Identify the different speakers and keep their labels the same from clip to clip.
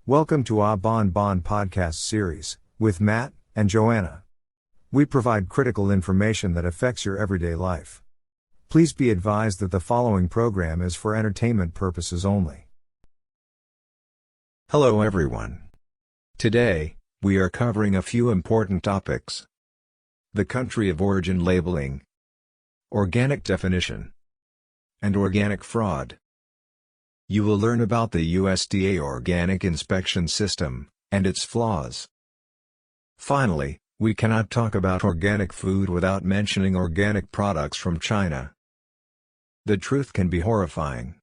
Speaker 1: Welcome to our Bon Bon podcast series, with Matt and Joanna. We provide critical information that affects your everyday life. Please be advised that the following program is for entertainment purposes only.
Speaker 2: Hello everyone. Today, we are covering a few important topics. The country of origin labeling, organic definition, and organic fraud. You will learn about the USDA organic inspection system, and its flaws. Finally, we cannot talk about organic food without mentioning organic products from China. The truth can be horrifying.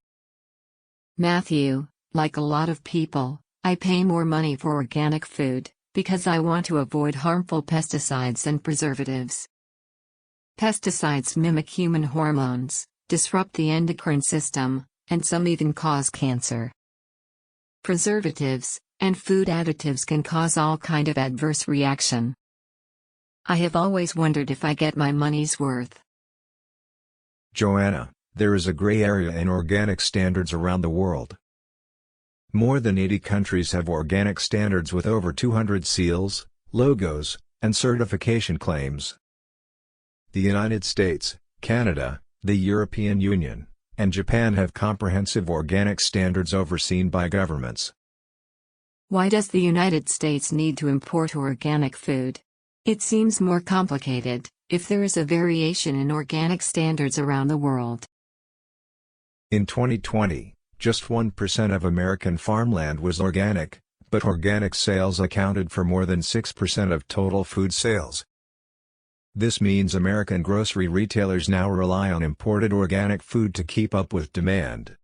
Speaker 3: Matthew, like a lot of people, I pay more money for organic food, because I want to avoid harmful pesticides and preservatives. Pesticides mimic human hormones, disrupt the endocrine system, and some even cause cancer. Preservatives and food additives can cause all kind of adverse reaction. I have always wondered if I get my money's worth.
Speaker 2: Joanna, there is a gray area in organic standards around the world. More than 80 countries have organic standards with over 200 seals, logos, and certification claims. The United States, Canada, the European Union, and Japan have comprehensive organic standards overseen by governments.
Speaker 3: Why does the United States need to import organic food? It seems more complicated, if there is a variation in organic standards around the world.
Speaker 2: In 2020, just 1% of American farmland was organic, but organic sales accounted for more than 6% of total food sales. This means American grocery retailers now rely on imported organic food to keep up with demand.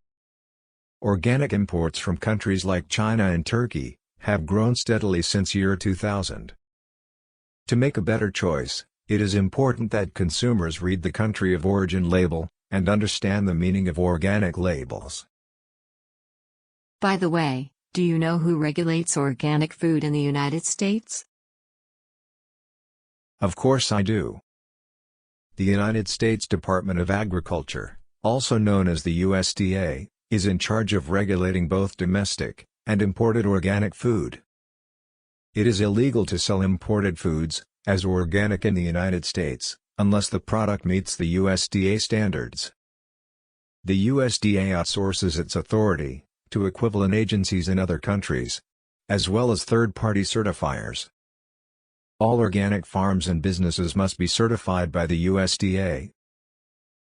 Speaker 2: Organic imports from countries like China and Turkey have grown steadily since year 2000. To make a better choice, it is important that consumers read the country of origin label and understand the meaning of organic labels.
Speaker 3: By the way, do you know who regulates organic food in the United States?
Speaker 2: Of course I do. The United States Department of Agriculture, also known as the USDA, is in charge of regulating both domestic and imported organic food. It is illegal to sell imported foods as organic in the United States, unless the product meets the USDA standards. The USDA outsources its authority to equivalent agencies in other countries, as well as third-party certifiers. All organic farms and businesses must be certified by the USDA.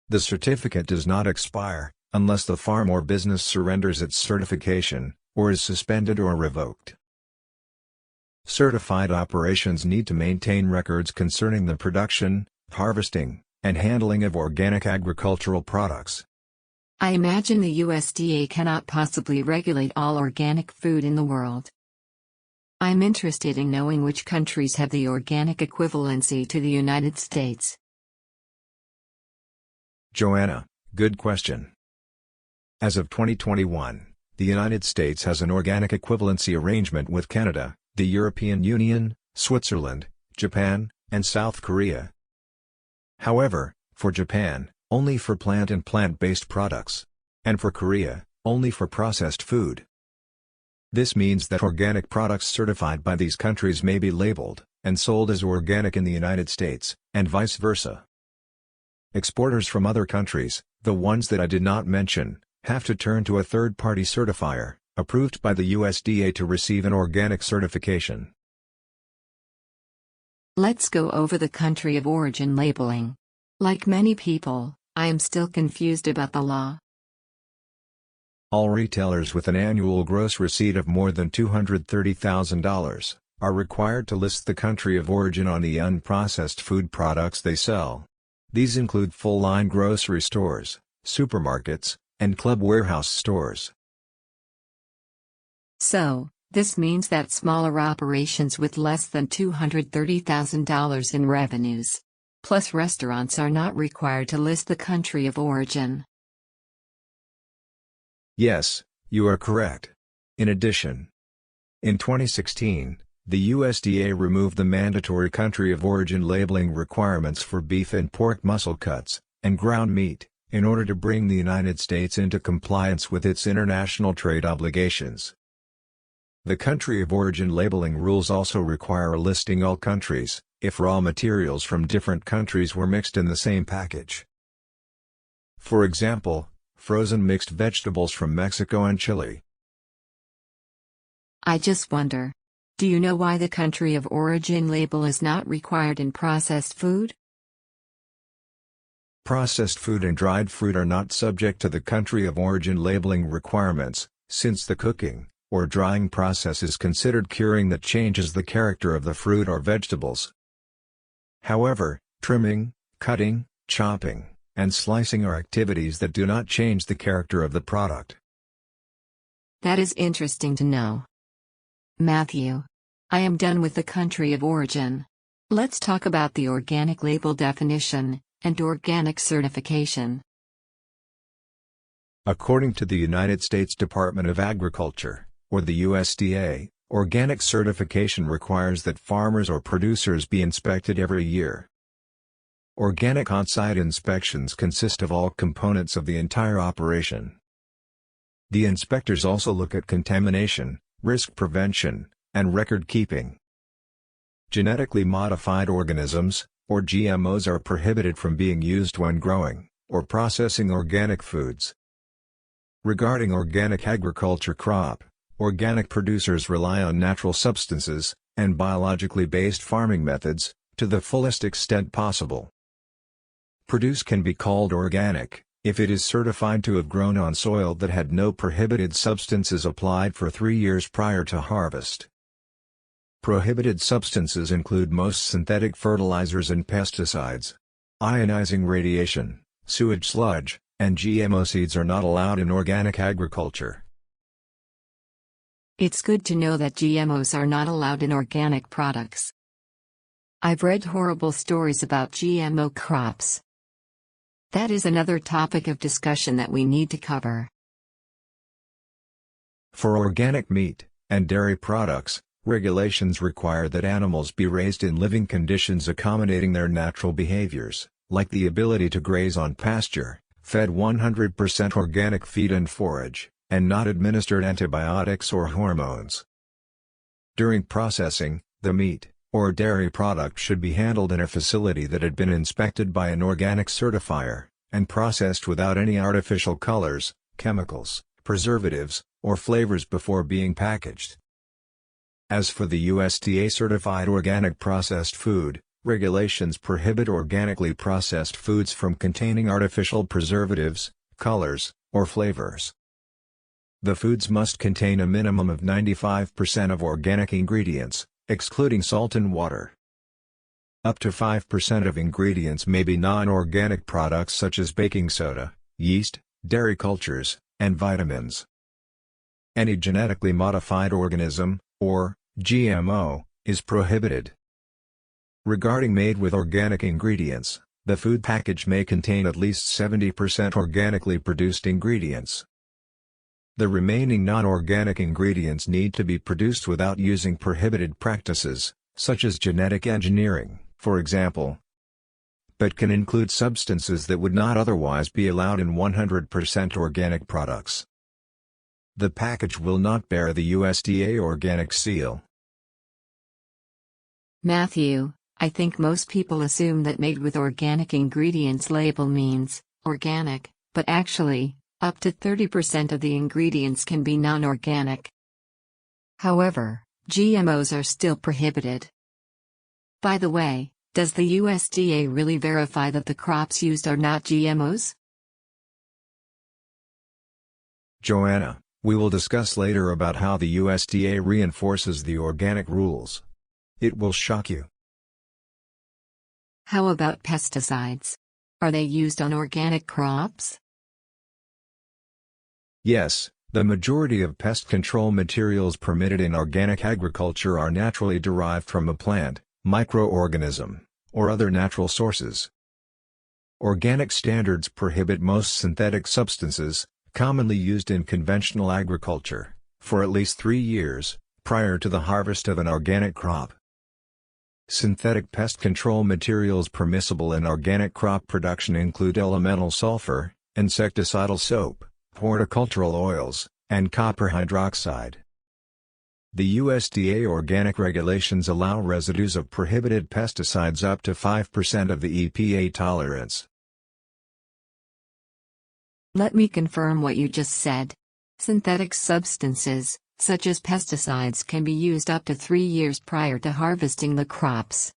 Speaker 2: The certificate does not expire, unless the farm or business surrenders its certification, or is suspended or revoked. Certified operations need to maintain records concerning the production, harvesting, and handling of organic agricultural products.
Speaker 3: I imagine the USDA cannot possibly regulate all organic food in the world. I'm interested in knowing which countries have the organic equivalency to the United States.
Speaker 2: Joanna, good question. As of 2021, the United States has an organic equivalency arrangement with Canada, the European Union, Switzerland, Japan, and South Korea. However, for Japan, only for plant and plant-based products, and for Korea, only for processed food. This means that organic products certified by these countries may be labeled and sold as organic in the United States, and vice versa. Exporters from other countries, the ones that I did not mention, have to turn to a third-party certifier, approved by the USDA to receive an organic certification.
Speaker 3: Let's go over the country of origin labeling. Like many people, I am still confused about the law.
Speaker 2: All retailers with an annual gross receipt of more than $230,000 are required to list the country of origin on the unprocessed food products they sell. These include full-line grocery stores, supermarkets, and club warehouse stores.
Speaker 3: So, this means that smaller operations with less than $230,000 in revenues, plus restaurants, are not required to list the country of origin.
Speaker 2: Yes, you are correct. In addition, in 2016, the USDA removed the mandatory country of origin labeling requirements for beef and pork muscle cuts, and ground meat, in order to bring the United States into compliance with its international trade obligations. The country of origin labeling rules also require listing all countries, if raw materials from different countries were mixed in the same package. For example, frozen mixed vegetables from Mexico and Chile.
Speaker 3: I just wonder. Do you know why the country of origin label is not required in processed food?
Speaker 2: Processed food and dried fruit are not subject to the country of origin labeling requirements, since the cooking or drying process is considered curing that changes the character of the fruit or vegetables. However, trimming, cutting, chopping, and slicing are activities that do not change the character of the product.
Speaker 3: That is interesting to know. Matthew, I am done with the country of origin. Let's talk about the organic label definition and organic certification.
Speaker 2: According to the United States Department of Agriculture, or the USDA, organic certification requires that farmers or producers be inspected every year. Organic on-site inspections consist of all components of the entire operation. The inspectors also look at contamination, risk prevention, and record keeping. Genetically modified organisms, or GMOs, are prohibited from being used when growing or processing organic foods. Regarding organic agriculture crop, organic producers rely on natural substances and biologically based farming methods to the fullest extent possible. Produce can be called organic if it is certified to have grown on soil that had no prohibited substances applied for 3 years prior to harvest. Prohibited substances include most synthetic fertilizers and pesticides. Ionizing radiation, sewage sludge, and GMO seeds are not allowed in organic agriculture.
Speaker 3: It's good to know that GMOs are not allowed in organic products. I've read horrible stories about GMO crops. That is another topic of discussion that we need to cover.
Speaker 2: For organic meat and dairy products, regulations require that animals be raised in living conditions accommodating their natural behaviors, like the ability to graze on pasture, fed 100% organic feed and forage, and not administered antibiotics or hormones. During processing, the meat or dairy product should be handled in a facility that had been inspected by an organic certifier, and processed without any artificial colors, chemicals, preservatives, or flavors before being packaged. As for the USDA-certified organic processed food, regulations prohibit organically processed foods from containing artificial preservatives, colors, or flavors. The foods must contain a minimum of 95% of organic ingredients, excluding salt and water. Up to 5% of ingredients may be non-organic products such as baking soda, yeast, dairy cultures, and vitamins. Any genetically modified organism, or GMO, is prohibited. Regarding made with organic ingredients, the food package may contain at least 70% organically produced ingredients. The remaining non-organic ingredients need to be produced without using prohibited practices, such as genetic engineering, for example, but can include substances that would not otherwise be allowed in 100% organic products. The package will not bear the USDA organic seal.
Speaker 3: Matthew, I think most people assume that made with organic ingredients label means organic, but actually, up to 30% of the ingredients can be non-organic. However, GMOs are still prohibited. By the way, does the USDA really verify that the crops used are not GMOs?
Speaker 2: Joanna, we will discuss later about how the USDA reinforces the organic rules. It will shock you.
Speaker 3: How about pesticides? Are they used on organic crops?
Speaker 2: Yes, the majority of pest control materials permitted in organic agriculture are naturally derived from a plant, microorganism, or other natural sources. Organic standards prohibit most synthetic substances, commonly used in conventional agriculture, for at least 3 years, prior to the harvest of an organic crop. Synthetic pest control materials permissible in organic crop production include elemental sulfur, insecticidal soap, horticultural oils, and copper hydroxide. The USDA organic regulations allow residues of prohibited pesticides up to 5% of the EPA tolerance.
Speaker 3: Let me confirm what you just said. Synthetic substances, such as pesticides, can be used up to 3 years prior to harvesting the crops.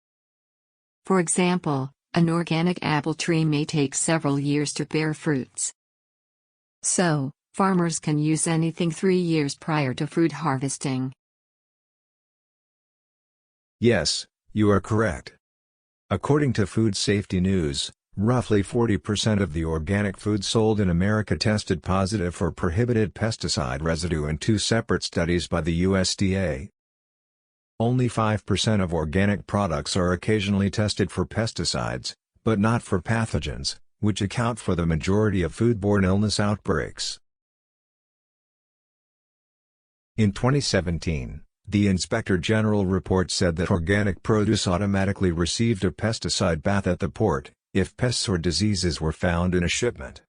Speaker 3: For example, an organic apple tree may take several years to bear fruits. So, farmers can use anything 3 years prior to fruit harvesting.
Speaker 2: Yes, you are correct. According to Food Safety News, roughly 40% of the organic food sold in America tested positive for prohibited pesticide residue in 2 separate studies by the USDA. Only 5% of organic products are occasionally tested for pesticides, but not for pathogens, which account for the majority of foodborne illness outbreaks. In 2017, the Inspector General report said that organic produce automatically received a pesticide bath at the port, if pests or diseases were found in a shipment.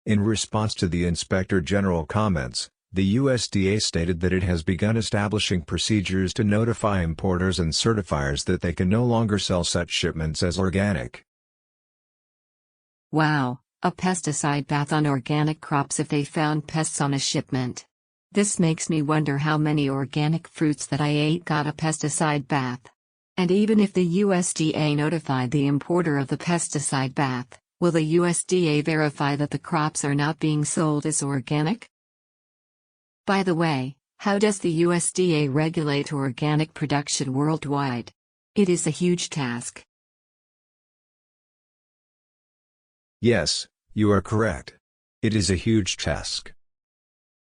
Speaker 2: In response to the Inspector General comments, the USDA stated that it has begun establishing procedures to notify importers and certifiers that they can no longer sell such shipments as organic.
Speaker 3: Wow, a pesticide bath on organic crops if they found pests on a shipment. This makes me wonder how many organic fruits that I ate got a pesticide bath. And even if the USDA notified the importer of the pesticide bath, will the USDA verify that the crops are not being sold as organic? By the way, how does the USDA regulate organic production worldwide? It is a huge task.
Speaker 2: Yes, you are correct. It is a huge task.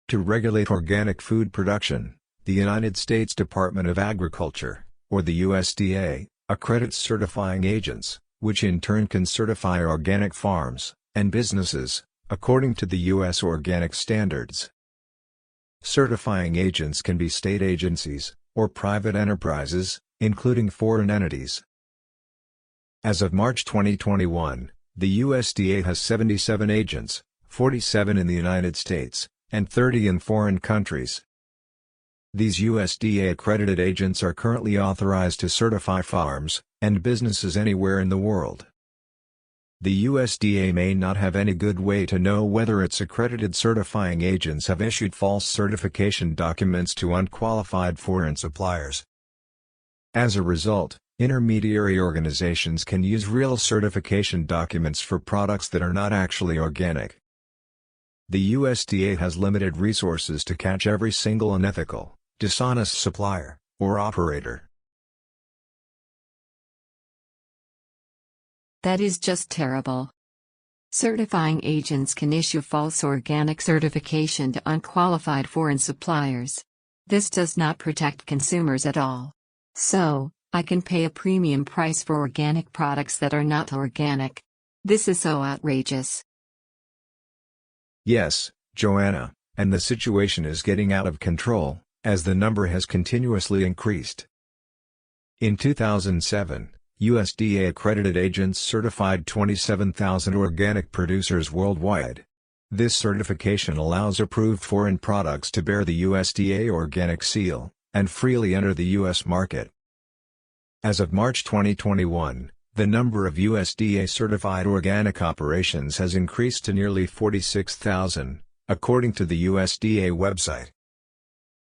Speaker 2: To regulate organic food production, the United States Department of Agriculture, or the USDA, accredits certifying agents, which in turn can certify organic farms and businesses, according to the U.S. organic standards. Certifying agents can be state agencies, or private enterprises, including foreign entities. As of March 2021, the USDA has 77 agents, 47 in the United States, and 30 in foreign countries. These USDA-accredited agents are currently authorized to certify farms and businesses anywhere in the world. The USDA may not have any good way to know whether its accredited certifying agents have issued false certification documents to unqualified foreign suppliers. As a result, intermediary organizations can use real certification documents for products that are not actually organic. The USDA has limited resources to catch every single unethical, dishonest supplier or operator.
Speaker 3: That is just terrible. Certifying agents can issue false organic certification to unqualified foreign suppliers. This does not protect consumers at all. So, I can pay a premium price for organic products that are not organic. This is so outrageous.
Speaker 2: Yes, Joanna, and the situation is getting out of control, as the number has continuously increased. In 2007, USDA-accredited agents certified 27,000 organic producers worldwide. This certification allows approved foreign products to bear the USDA organic seal, and freely enter the U.S. market. As of March 2021, the number of USDA-certified organic operations has increased to nearly 46,000, according to the USDA website.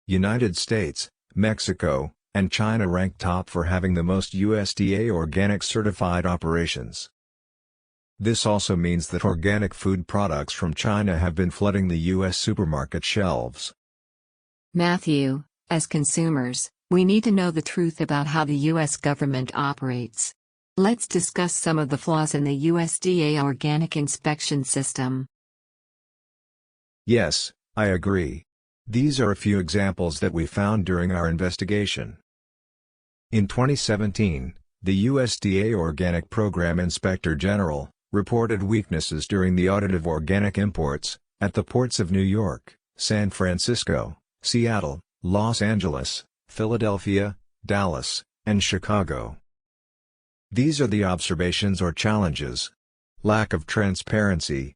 Speaker 2: United States, Mexico, and China rank top for having the most USDA organic certified operations. This also means that organic food products from China have been flooding the U.S. supermarket shelves.
Speaker 3: Matthew, as consumers, we need to know the truth about how the U.S. government operates. Let's discuss some of the flaws in the USDA organic inspection system.
Speaker 2: Yes, I agree. These are a few examples that we found during our investigation. In 2017, the USDA Organic Program Inspector General reported weaknesses during the audit of organic imports at the ports of New York, San Francisco, Seattle, Los Angeles, Philadelphia, Dallas, and Chicago. These are the observations or challenges. Lack of transparency.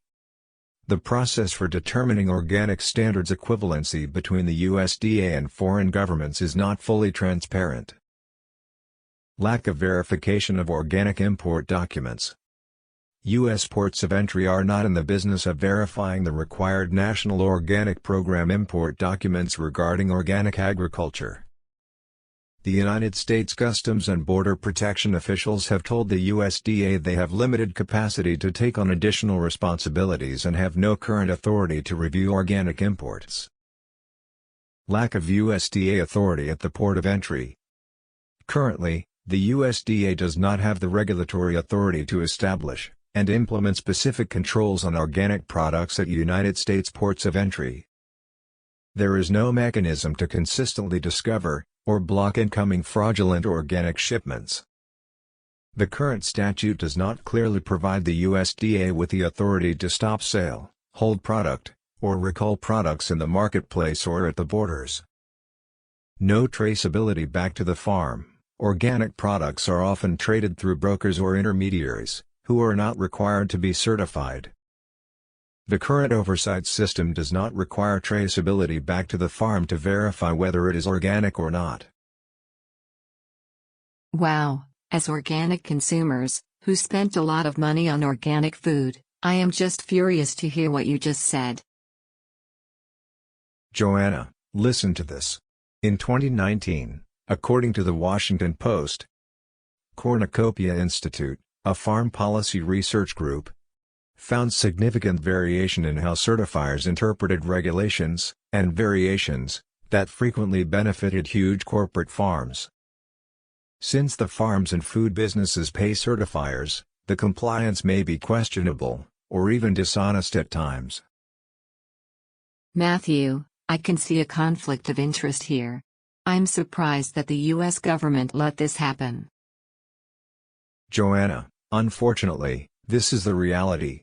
Speaker 2: The process for determining organic standards equivalency between the USDA and foreign governments is not fully transparent. Lack of verification of organic import documents. U.S. ports of entry are not in the business of verifying the required National Organic Program import documents regarding organic agriculture. The United States Customs and Border Protection officials have told the USDA they have limited capacity to take on additional responsibilities and have no current authority to review organic imports. Lack of USDA authority at the port of entry. Currently, the USDA does not have the regulatory authority to establish and implement specific controls on organic products at United States ports of entry. There is no mechanism to consistently discover or block incoming fraudulent organic shipments. The current statute does not clearly provide the USDA with the authority to stop sale, hold product, or recall products in the marketplace or at the borders. No traceability back to the farm. Organic products are often traded through brokers or intermediaries, who are not required to be certified. The current oversight system does not require traceability back to the farm to verify whether it is organic or not.
Speaker 3: Wow, as organic consumers, who spent a lot of money on organic food, I am just furious to hear what you just said.
Speaker 2: Joanna, listen to this. In 2019, according to the Washington Post, Cornucopia Institute, a farm policy research group, found significant variation in how certifiers interpreted regulations, and variations that frequently benefited huge corporate farms. Since the farms and food businesses pay certifiers, the compliance may be questionable, or even dishonest at times.
Speaker 3: Matthew, I can see a conflict of interest here. I'm surprised that the U.S. government let this happen.
Speaker 2: Joanna, unfortunately, this is the reality.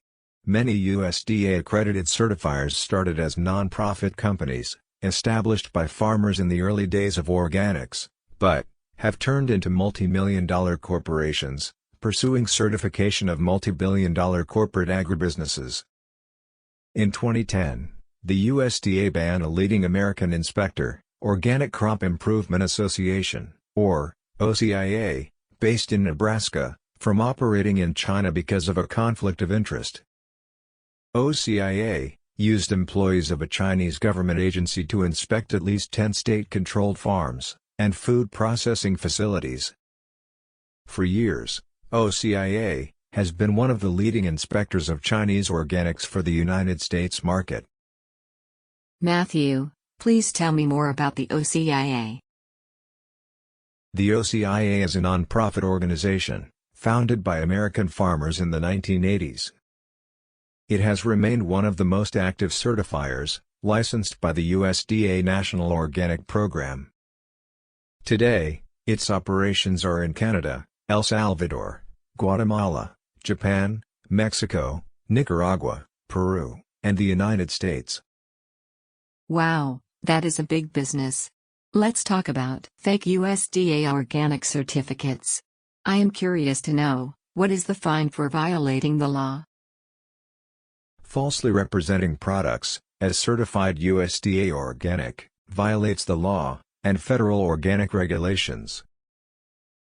Speaker 2: Many USDA-accredited certifiers started as non-profit companies, established by farmers in the early days of organics, but have turned into multi-million-dollar corporations, pursuing certification of multi-billion-dollar corporate agribusinesses. In 2010, the USDA banned a leading American inspector, Organic Crop Improvement Association, or OCIA, based in Nebraska, from operating in China because of a conflict of interest. OCIA used employees of a Chinese government agency to inspect at least 10 state-controlled farms and food processing facilities. For years, OCIA has been one of the leading inspectors of Chinese organics for the United States market.
Speaker 3: Matthew, please tell me more about the OCIA.
Speaker 2: The OCIA is a non-profit organization, founded by American farmers in the 1980s. It has remained one of the most active certifiers, licensed by the USDA National Organic Program. Today, its operations are in Canada, El Salvador, Guatemala, Japan, Mexico, Nicaragua, Peru, and the United States.
Speaker 3: Wow, that is a big business. Let's talk about fake USDA organic certificates. I am curious to know, what is the fine for violating the law?
Speaker 2: Falsely representing products as certified USDA organic violates the law and federal organic regulations.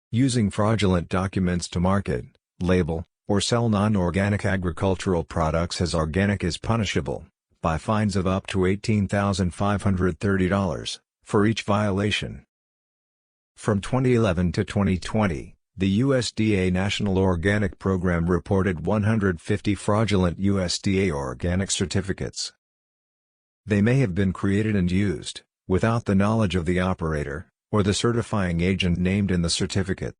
Speaker 2: Using fraudulent documents to market, label, or sell non-organic agricultural products as organic is punishable by fines of up to $18,530 for each violation. From 2011 to 2020, the USDA National Organic Program reported 150 fraudulent USDA organic certificates. They may have been created and used without the knowledge of the operator or the certifying agent named in the certificate.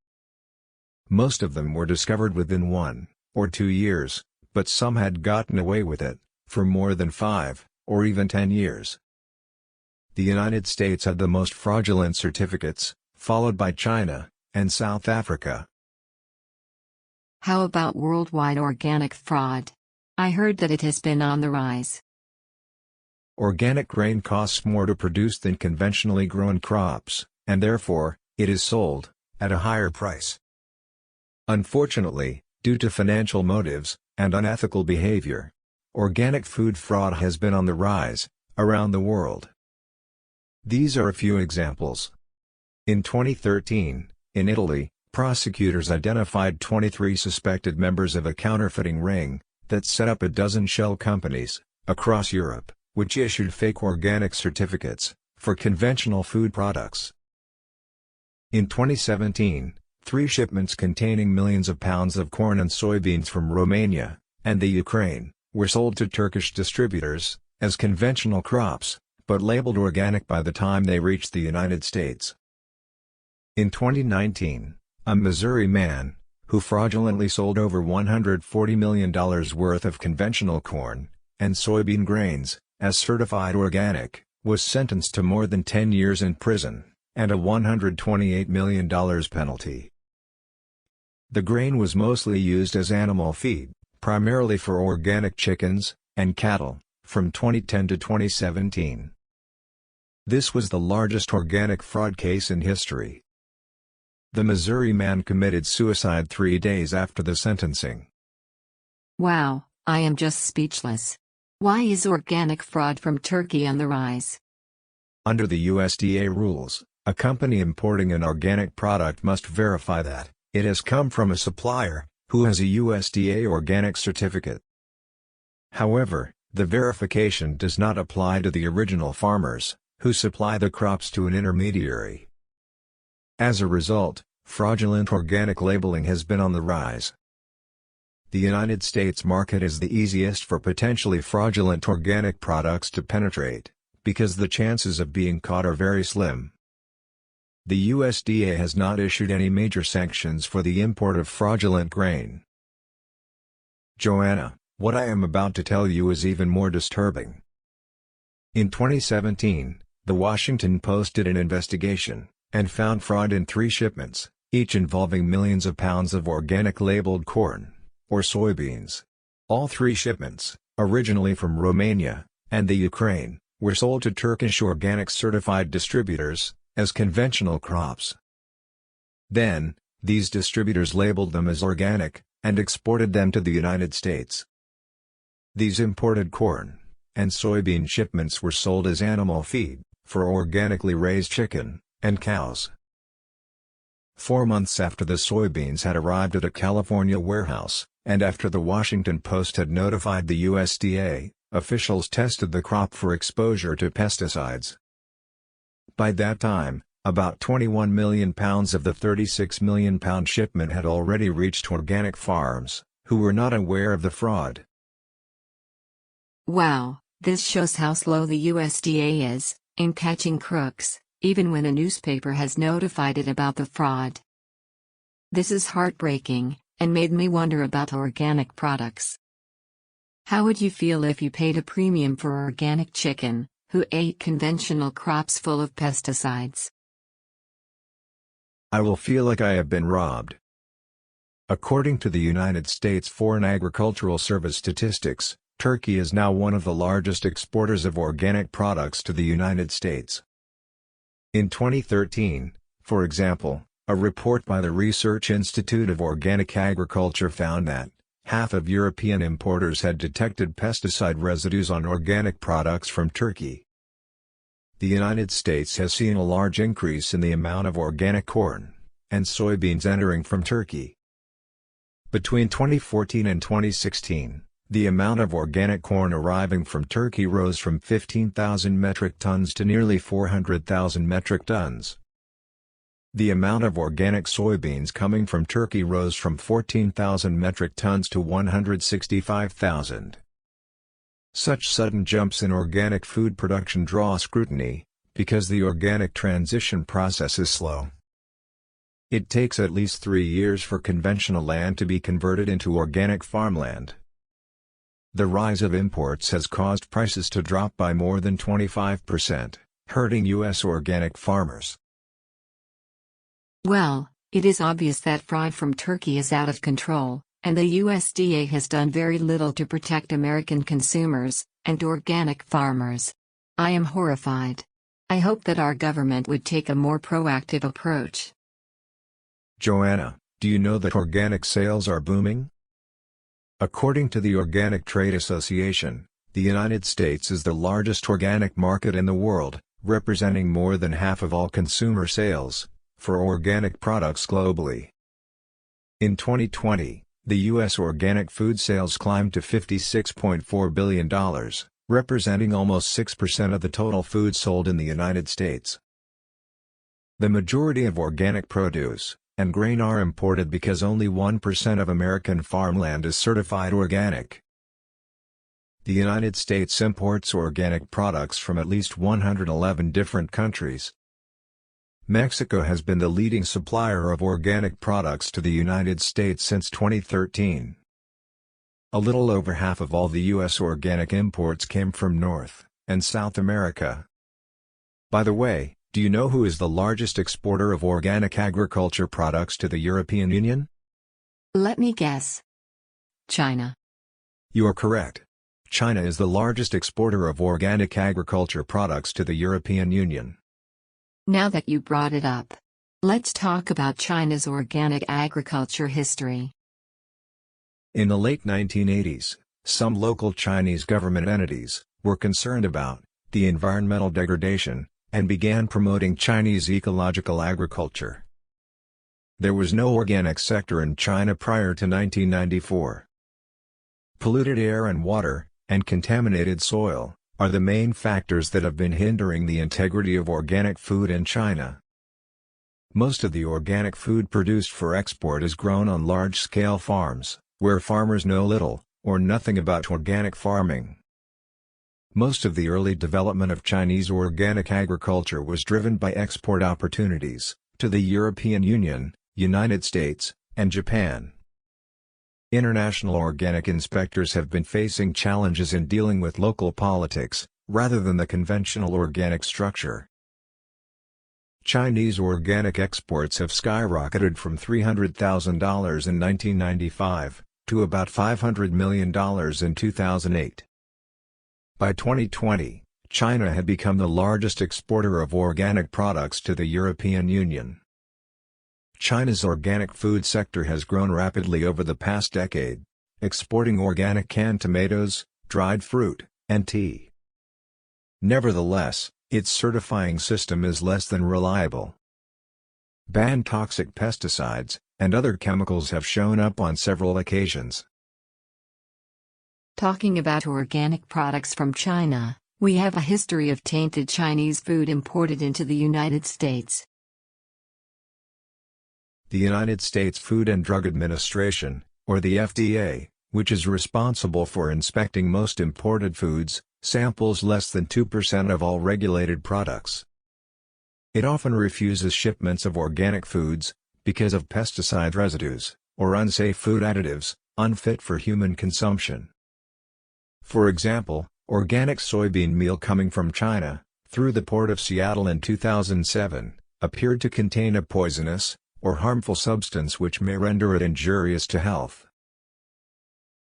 Speaker 2: Most of them were discovered within 1 or 2 years, but some had gotten away with it for more than 5 or even 10 years. The United States had the most fraudulent certificates, followed by China and South Africa.
Speaker 3: How about worldwide organic fraud? I heard that it has been on the rise.
Speaker 2: Organic grain costs more to produce than conventionally grown crops, and therefore, it is sold at a higher price. Unfortunately, due to financial motives and unethical behavior, organic food fraud has been on the rise around the world. These are a few examples. In 2013, in Italy, prosecutors identified 23 suspected members of a counterfeiting ring that set up a dozen shell companies across Europe, which issued fake organic certificates for conventional food products. In 2017, 3 shipments containing millions of pounds of corn and soybeans from Romania and the Ukraine were sold to Turkish distributors as conventional crops, but labeled organic by the time they reached the United States. In 2019, a Missouri man, who fraudulently sold over $140 million worth of conventional corn and soybean grains as certified organic, was sentenced to more than 10 years in prison and a $128 million penalty. The grain was mostly used as animal feed, primarily for organic chickens and cattle, from 2010 to 2017. This was the largest organic fraud case in history. The Missouri man committed suicide 3 days after the sentencing.
Speaker 3: Wow, I am just speechless. Why is organic fraud from Turkey on the rise?
Speaker 2: Under the USDA rules, a company importing an organic product must verify that it has come from a supplier who has a USDA organic certificate. However, the verification does not apply to the original farmers, who supply the crops to an intermediary. As a result, fraudulent organic labeling has been on the rise. The United States market is the easiest for potentially fraudulent organic products to penetrate, because the chances of being caught are very slim. The USDA has not issued any major sanctions for the import of fraudulent grain. Joanna, what I am about to tell you is even more disturbing. In 2017, The Washington Post did an investigation and found fraud in 3 shipments, each involving millions of pounds of organic labeled corn or soybeans. All 3 shipments, originally from Romania and the Ukraine, were sold to Turkish organic certified distributors as conventional crops. Then, these distributors labeled them as organic and exported them to the United States. These imported corn and soybean shipments were sold as animal feed for organically raised chicken and cows. 4 months after the soybeans had arrived at a California warehouse, and after the Washington Post had notified the USDA, officials tested the crop for exposure to pesticides. By that time, about 21 million pounds of the 36 million pound shipment had already reached organic farms, who were not aware of the fraud.
Speaker 3: Wow, this shows how slow the USDA is in catching crooks, even when a newspaper has notified it about the fraud. This is heartbreaking, and made me wonder about organic products. How would you feel if you paid a premium for organic chicken, who ate conventional crops full of pesticides?
Speaker 2: I will feel like I have been robbed. According to the United States Foreign Agricultural Service statistics, Turkey is now one of the largest exporters of organic products to the United States. In 2013, for example, a report by the Research Institute of Organic Agriculture found that half of European importers had detected pesticide residues on organic products from Turkey. The United States has seen a large increase in the amount of organic corn and soybeans entering from Turkey. Between 2014 and 2016, the amount of organic corn arriving from Turkey rose from 15,000 metric tons to nearly 400,000 metric tons. The amount of organic soybeans coming from Turkey rose from 14,000 metric tons to 165,000. Such sudden jumps in organic food production draw scrutiny, because the organic transition process is slow. It takes at least 3 years for conventional land to be converted into organic farmland. The rise of imports has caused prices to drop by more than 25%, hurting U.S. organic farmers.
Speaker 3: Well, it is obvious that fraud from Turkey is out of control, and the USDA has done very little to protect American consumers and organic farmers. I am horrified. I hope that our government would take a more proactive approach.
Speaker 2: Joanna, do you know that organic sales are booming? According to the Organic Trade Association, the United States is the largest organic market in the world, representing more than half of all consumer sales for organic products globally. In 2020, the U.S. organic food sales climbed to $56.4 billion, representing almost 6% of the total food sold in the United States. The majority of organic produce and grain are imported because only 1% of American farmland is certified organic. The United States imports organic products from at least 111 different countries. Mexico has been the leading supplier of organic products to the United States since 2013. A little over half of all the U.S. organic imports came from North and South America. By the way, do you know who is the largest exporter of organic agriculture products to the European Union?
Speaker 3: Let me guess. China.
Speaker 2: You are correct. China is the largest exporter of organic agriculture products to the European Union.
Speaker 3: Now that you brought it up, let's talk about China's organic agriculture history.
Speaker 2: In the late 1980s, some local Chinese government entities were concerned about the environmental degradation and began promoting Chinese ecological agriculture. There was no organic sector in China prior to 1994. Polluted air and water, and contaminated soil, are the main factors that have been hindering the integrity of organic food in China. Most of the organic food produced for export is grown on large-scale farms, where farmers know little or nothing about organic farming. Most of the early development of Chinese organic agriculture was driven by export opportunities to the European Union, United States, and Japan. International organic inspectors have been facing challenges in dealing with local politics, rather than the conventional organic structure. Chinese organic exports have skyrocketed from $300,000 in 1995 to about $500 million in 2008. By 2020, China had become the largest exporter of organic products to the European Union. China's organic food sector has grown rapidly over the past decade, exporting organic canned tomatoes, dried fruit, and tea. Nevertheless, its certifying system is less than reliable. Banned toxic pesticides and other chemicals have shown up on several occasions.
Speaker 3: Talking about organic products from China, we have a history of tainted Chinese food imported into the United States.
Speaker 2: The United States Food and Drug Administration, or the FDA, which is responsible for inspecting most imported foods, samples less than 2% of all regulated products. It often refuses shipments of organic foods because of pesticide residues or unsafe food additives, unfit for human consumption. For example, organic soybean meal coming from China, through the port of Seattle in 2007, appeared to contain a poisonous or harmful substance which may render it injurious to health.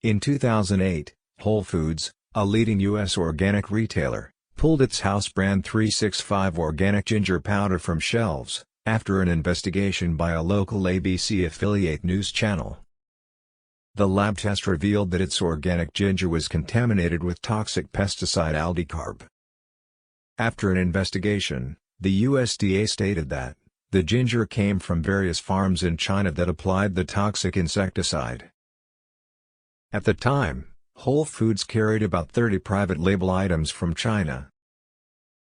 Speaker 2: In 2008, Whole Foods, a leading U.S. organic retailer, pulled its house brand 365 organic ginger powder from shelves, after an investigation by a local ABC affiliate news channel. The lab test revealed that its organic ginger was contaminated with toxic pesticide aldicarb. After an investigation, the USDA stated that the ginger came from various farms in China that applied the toxic insecticide. At the time, Whole Foods carried about 30 private label items from China.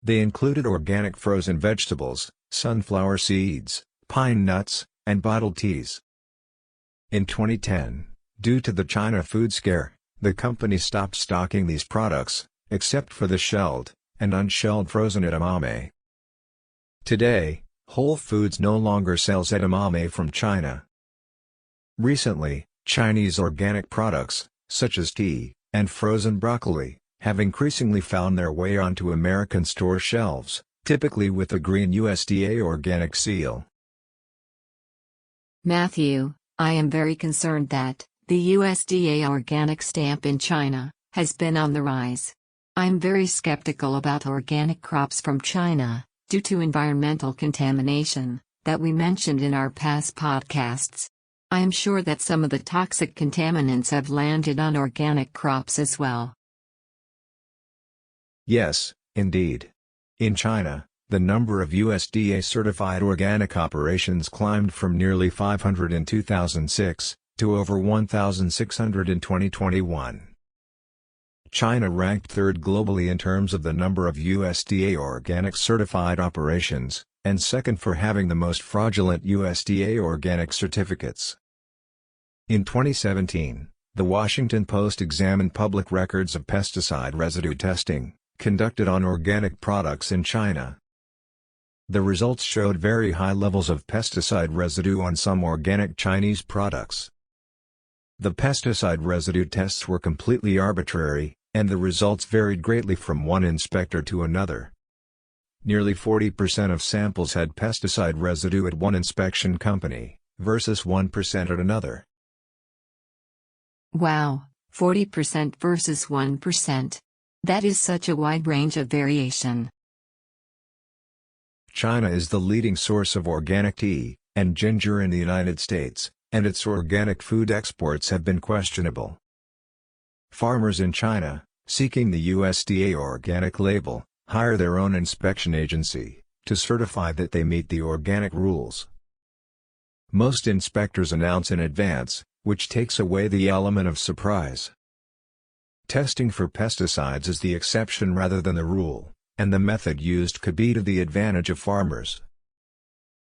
Speaker 2: They included organic frozen vegetables, sunflower seeds, pine nuts, and bottled teas. In 2010, due to the China food scare, the company stopped stocking these products, except for the shelled and unshelled frozen edamame. Today, Whole Foods no longer sells edamame from China. Recently, Chinese organic products, such as tea and frozen broccoli, have increasingly found their way onto American store shelves, typically with a green USDA organic seal.
Speaker 3: Matthew, I am very concerned that the USDA organic stamp in China has been on the rise. I'm very skeptical about organic crops from China, due to environmental contamination, that we mentioned in our past podcasts. I am sure that some of the toxic contaminants have landed on organic crops as well.
Speaker 2: Yes, indeed. In China, the number of USDA-certified organic operations climbed from nearly 500 in 2006, to over 1,600 in 2021. China ranked third globally in terms of the number of USDA organic certified operations, and second for having the most fraudulent USDA organic certificates. In 2017, The Washington Post examined public records of pesticide residue testing, conducted on organic products in China. The results showed very high levels of pesticide residue on some organic Chinese products. The pesticide residue tests were completely arbitrary, and the results varied greatly from one inspector to another. Nearly 40% of samples had pesticide residue at one inspection company, versus 1% at another.
Speaker 3: Wow, 40% versus 1%. That is such a wide range of variation.
Speaker 2: China is the leading source of organic tea and ginger in the United States, and its organic food exports have been questionable. Farmers in China, seeking the USDA organic label, hire their own inspection agency to certify that they meet the organic rules. Most inspectors announce in advance, which takes away the element of surprise. Testing for pesticides is the exception rather than the rule, and the method used could be to the advantage of farmers.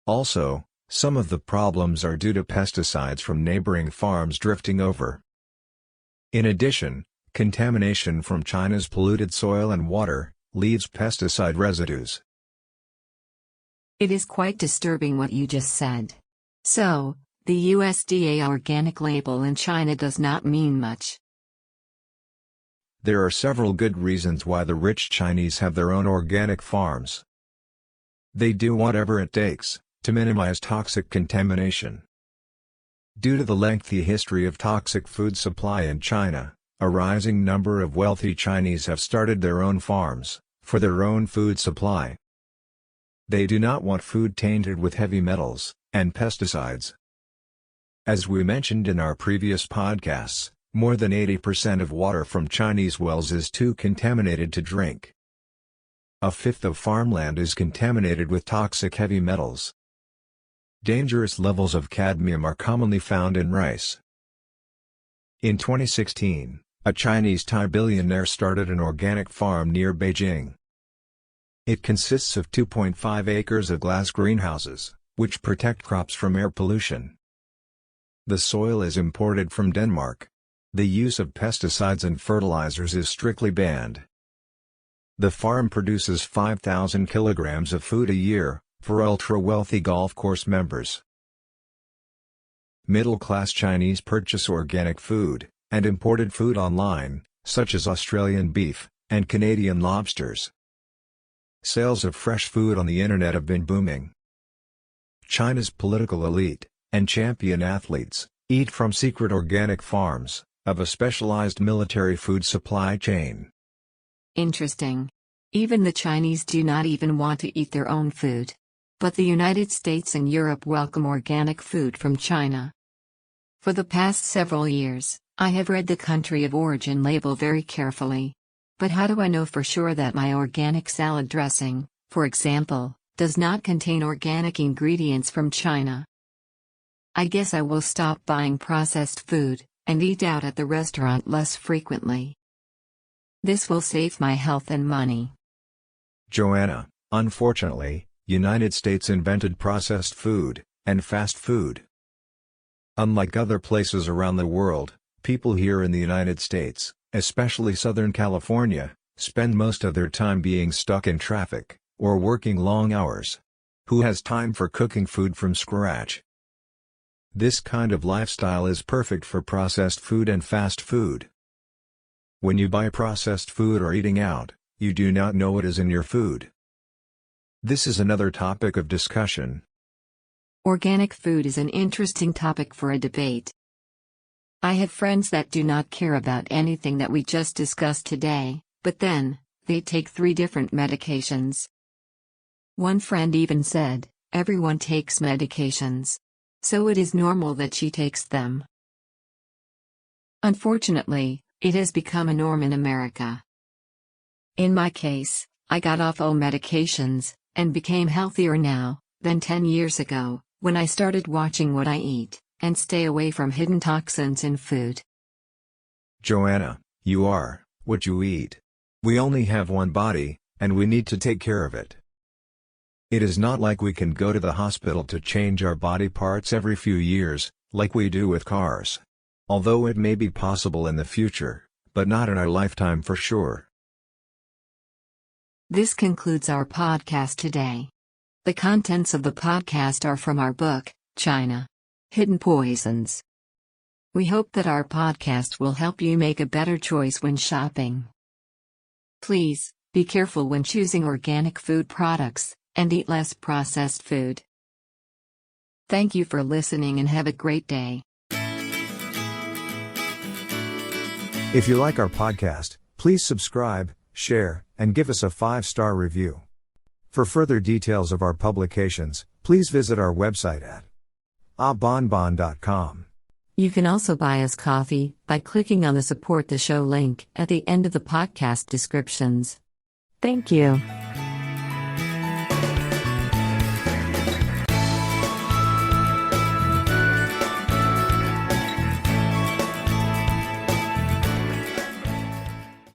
Speaker 2: Also, some of the problems are due to pesticides from neighboring farms drifting over. In addition, contamination from China's polluted soil and water leaves pesticide residues.
Speaker 3: It is quite disturbing what you just said. So, the USDA organic label in China does not mean much.
Speaker 2: There are several good reasons why the rich Chinese have their own organic farms. They do whatever it takes to minimize toxic contamination. Due to the lengthy history of toxic food supply in China, a rising number of wealthy Chinese have started their own farms for their own food supply. They do not want food tainted with heavy metals and pesticides. As we mentioned in our previous podcasts, more than 80% of water from Chinese wells is too contaminated to drink. A fifth of farmland is contaminated with toxic heavy metals. Dangerous levels of cadmium are commonly found in rice. In 2016, a Chinese Thai billionaire started an organic farm near Beijing. It consists of 2.5 acres of glass greenhouses, which protect crops from air pollution. The soil is imported from Denmark. The use of pesticides and fertilizers is strictly banned. The farm produces 5,000 kilograms of food a year, for ultra-wealthy golf course members. Middle-class Chinese purchase organic food, and imported food online, such as Australian beef, and Canadian lobsters. Sales of fresh food on the internet have been booming. China's political elite, and champion athletes, eat from secret organic farms of a specialized military food supply chain.
Speaker 3: Interesting. Even the Chinese do not even want to eat their own food. But the United States and Europe welcome organic food from China. For the past several years, I have read the country of origin label very carefully. But how do I know for sure that my organic salad dressing, for example, does not contain organic ingredients from China? I guess I will stop buying processed food and eat out at the restaurant less frequently. This will save my health and money.
Speaker 2: Joanna, unfortunately, United States invented processed food and fast food. Unlike other places around the world, people here in the United States, especially Southern California, spend most of their time being stuck in traffic or working long hours. Who has time for cooking food from scratch? This kind of lifestyle is perfect for processed food and fast food. When you buy processed food or eating out, you do not know what is in your food. This is another topic of discussion.
Speaker 3: Organic food is an interesting topic for a debate. I have friends that do not care about anything that we just discussed today, but then, they take 3 different medications. One friend even said, everyone takes medications. so it is normal that she takes them. Unfortunately, it has become a norm in America. In my case, I got off all medications and became healthier now than 10 years ago, when I started watching what I eat and stay away from hidden toxins in food.
Speaker 2: Joanna, you are what you eat. We only have one body, and we need to take care of it. It is not like we can go to the hospital to change our body parts every few years, like we do with cars. Although it may be possible in the future, but not in our lifetime for sure.
Speaker 3: This concludes our podcast today. The contents of the podcast are from our book, China: Hidden Poisons. We hope that our podcast will help you make a better choice when shopping. Please, be careful when choosing organic food products, and eat less processed food. Thank you for listening and have a great day.
Speaker 1: If you like our podcast, please subscribe, share, and give us a 5-star review. For further details of our publications, please visit our website at abonbon.com.
Speaker 3: You can also buy us coffee by clicking on the Support the Show link at the end of the podcast descriptions. Thank you.